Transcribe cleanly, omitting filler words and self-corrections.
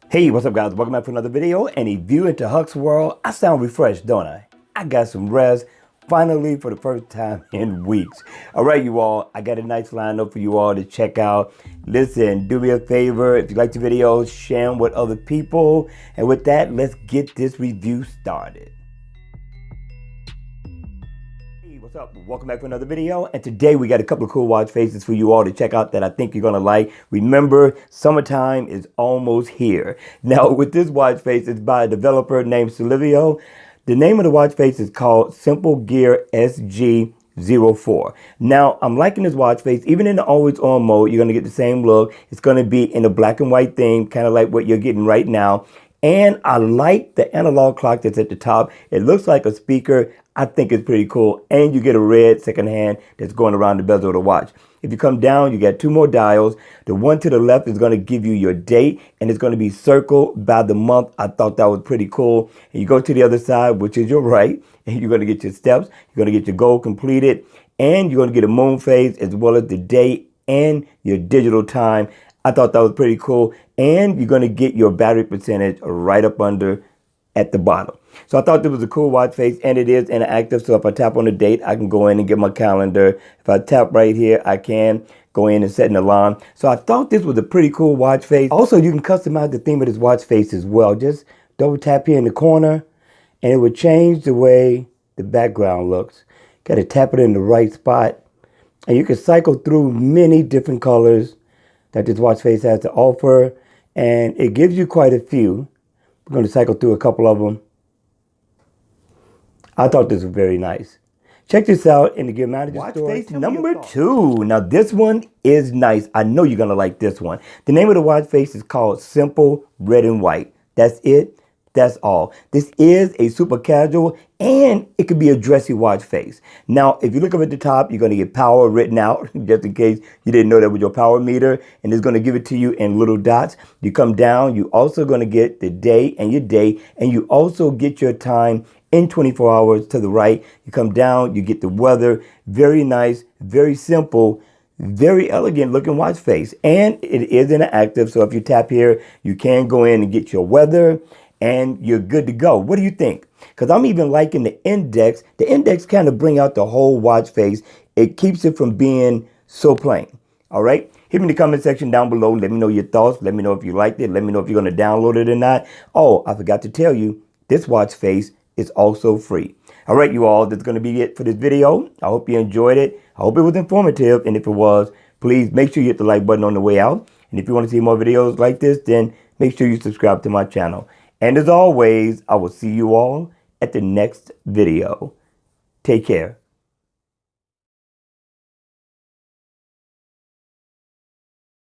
Hey, what's up guys? Welcome back for another video and a view into Huck's world. I sound refreshed, don't I? I got some rest, finally for the first time in weeks. All right, you all, I got a nice lineup for you all to check out. Listen, do me a favor, if you like the videos, share them with other people. And with that, let's get this review started. What's up? Welcome back for another video, and today we got a couple of cool watch faces for you all to check out that I think you're gonna like. Remember, summertime is almost here. Now with this watch face, it's by a developer named Silvio. The name of the watch face is called Simple Gear SG04. Now I'm liking this watch face. Even in the always on mode, you're gonna get the same look. It's gonna be in a black and white theme, kind of like what you're getting right now. And I like the analog clock that's at the top. It looks like a speaker. I think it's pretty cool. And you get a red second hand that's going around the bezel of the watch. If you come down, you got two more dials. The one to the left is going to give you your date, and it's going to be circled by the month. I thought that was pretty cool. And you go to the other side, which is your right, and you're going to get your steps. You're going to get your goal completed, and you're going to get a moon phase as well as the date and your digital time. I thought that was pretty cool. And you're going to get your battery percentage right up under at the bottom. So I thought this was a cool watch face, and it is interactive. So if I tap on the date, I can go in and get my calendar. If I tap right here, I can go in and set an alarm. So I thought this was a pretty cool watch face. Also, you can customize the theme of this watch face as well. Just double tap here in the corner, and it would change the way the background looks. Got to tap it in the right spot, and you can cycle through many different colors that this watch face has to offer, and it gives you quite a few. We're going to cycle through a couple of them. I thought this was very nice. Check this out in the Gear Manager Watch store. face Number 2. Now this one is nice. I know you're going to like this one. The name of the watch face is called Simple Red and White. That's it. That's all. This is a super casual, and it could be a dressy watch face. Now, if you look up at the top, you're going to get power written out, just in case you didn't know that was your power meter, and it's going to give it to you in little dots. You come down, you also going to get the day and your date, and you also get your time in 24 hours to the right. You come down, you get the weather. Very nice, very simple, very elegant looking watch face. And it is interactive, so if you tap here, you can go in and get your weather, and you're good to go. What do you think? Because I'm even liking the index. The index kind of bring out the whole watch face. It keeps it from being so plain. All right? Hit me in the comment section down below. Let me know your thoughts. Let me know if you liked it. Let me know if you're going to download it or not. Oh, I forgot to tell you, this watch face is also free. All right, you all, that's going to be it for this video. I hope you enjoyed it. I hope it was informative. And if it was, please make sure you hit the like button on the way out. And if you want to see more videos like this, then make sure you subscribe to my channel. And as always, I will see you all at the next video. Take care.